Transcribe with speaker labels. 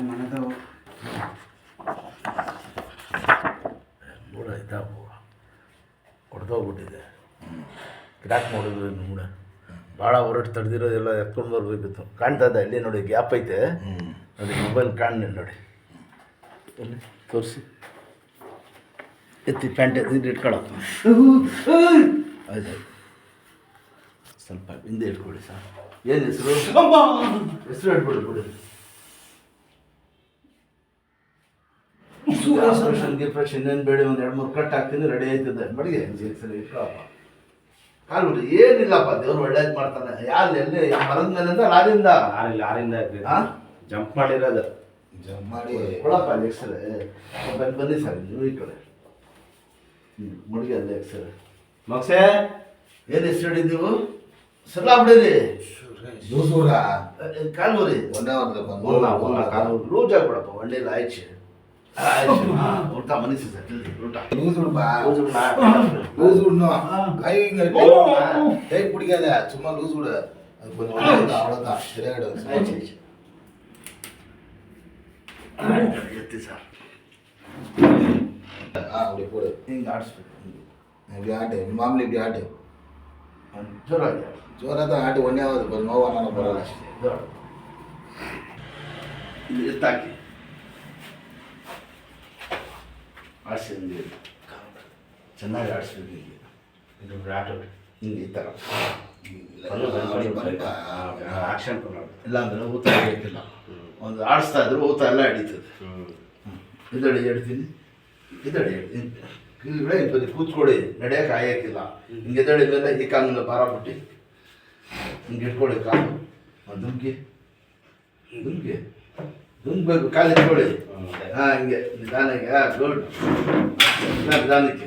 Speaker 1: ಮನದವು
Speaker 2: ಮೂಡ ಇದ್ದಾವು ಹೊಡೆದೋಗ್ಬಿಟ್ಟಿದೆ. Crack ಮಾಡಿದ್ರು ಮೂಡ ಭಾಳ ಹೊರಟು ತಡೆದಿರೋದೆಲ್ಲ ಎತ್ಕೊಂಡು ಬರ್ಬೇಕಿತ್ತು. ಕಾಣ್ತಾ ಇದೆ ಅಲ್ಲಿ ನೋಡಿ, ಗ್ಯಾಪ್ ಐತೆ ನೋಡಿ, ಮೊಬೈಲ್ ಕಾಣಲಿ ನೋಡಿ, ಎಲ್ಲಿ ತೋರಿಸಿ, ಎತ್ತಿ ಪ್ಯಾಂಟ್ ಎತ್ತಿ ಇಟ್ಕೊಳಪ್ಪ. ಆಯ್ತು, ಸ್ವಲ್ಪ ಹಿಂದೆ ಇಟ್ಕೊಳ್ಳಿ ಸರ್. ಏನು ಹೆಸರು? ಹೆಸರು ಇಟ್ಕೊಳ್ಳಿ ಬಿಡಿ. ಆಪ್ರೇಷನ್ ಗಿಪ್ರೇಷನ್ ಇನ್ನೇನು ಬೇಡಿ, ಒಂದು 2-3 ಕಟ್ ಹಾಕ್ತೀನಿ, ರೆಡಿ ಆಯ್ತದೆ. ಮಡಿಗೆ ಸರಿ ಇಟ್ಕೊಳಪ್ಪ. ಕಾಲು ಬಿಡಿ, ಏನಿಲ್ಲಪ್ಪ, ದೇವ್ರು ಒಳ್ಳೇದು ಮಾಡ್ತಾನೆ. ಯಾರು ಎಲ್ಲಿ ಮರದ ಮೇಲಿಂದ ಲಾರಿಂದ
Speaker 1: ಜಂಪ್ ಮಾಡಿರೋದು.
Speaker 2: ಜಂಪ್ ಮಾಡಿ ಕೊಡಪ್ಪ ಅಲ್ಲಿ ಎಕ್ಸ್ರೇ. ಬನ್ನಿ ಸರ್, ನೀವು ಈ ಕಡೆ ಮುಡಿಗೆ ಅಲ್ಲಿ ಎಕ್ಸ್ರೇ.
Speaker 1: ಮಕ್ಸೆ
Speaker 2: ಏನು ಹೆಸರು ಹೇಳಿದ್ ನೀವು? ಸಲ್ಲ ಬಿಡಿರಿ, ಕಾಲೂರಿ ಕಾಲು ಲೂಸ್ ಆಗ್ಬಿಡಪ್ಪ, ಒಳ್ಳೆಲ್ಲ ಆಯ್ತು ಊಟ ಮನಸ್ಸು ಸರ್, ಊಟ
Speaker 3: ಕೈ பிடிக்காத, சும்மா லூஸ் விடு, அது கொஞ்சம் அவ்வளோதான், சரியாயிடும்.
Speaker 2: ಎತ್ತಿ ಸರ್,
Speaker 3: அப்படி போடு,
Speaker 2: ಹಿಂಗೆ ಆಡಿಸ್ಬೇಕು.
Speaker 3: இப்படி ஆட்டு, மாமூலி இப்படி ஆட்டு,
Speaker 2: ಜೋರಾಗಿ
Speaker 3: ஜோராக தான் ஆட்டு, ஒன்றே ஆகுது, கொஞ்சம் நோவான பரவாயில்ல.
Speaker 2: ಇದು ಎತ್ತಾಕಿ ಆಡಿಸಿ, ಹಿಂಗೆ ಚೆನ್ನಾಗಿ ಆಡಿಸ್ಬೇಕು. ಹಿಂಗೆ ಇದು ಆಟ ಹಿಂಗೆ ಈ ಥರ
Speaker 1: ಆಕ್ಷನ್
Speaker 2: ಇಲ್ಲ ಅಂದರೆ ಊತ ಹಿಡಿಯೋಕ್ಕಿಲ್ಲ. ಒಂದು ಆಡಿಸ್ತಾ ಇದ್ರು ಊತ ಎಲ್ಲ ಹಿಡಿತದೆ. ಇದಡಿ ಹೇಳ್ತೀನಿ, ಇದಡಿ ಹೇಳ್ತೀನಿ, ಇಲ್ಲಿ ಬರೀ ಕೂತ್ಕೊಳ್ಳಿ, ನಡೆಯೋಕೆ ಆಯೋಕ್ಕಿಲ್ಲ. ಹಿಂಗೆ ಎದಡಿ ಮೇಲೆ ಈ ಕಾಲಿನ ಭಾರ ಬಿಟ್ಟು ಹಿಂಗೆ ಇಟ್ಕೊಳ್ಳಿ, ಕಾಲು ದುಮ್ಕಿ ದುಮ್ಕಿ ದುಮ್ಬೇಕು, ಕಾಲು ಇಟ್ಕೊಳ್ಳಿ. ಹಾಂ, ಹಿಂಗೆ ನಿಧಾನಕ್ಕೆ. ಗುಡ್, ನಿಧಾನಕ್ಕೆ.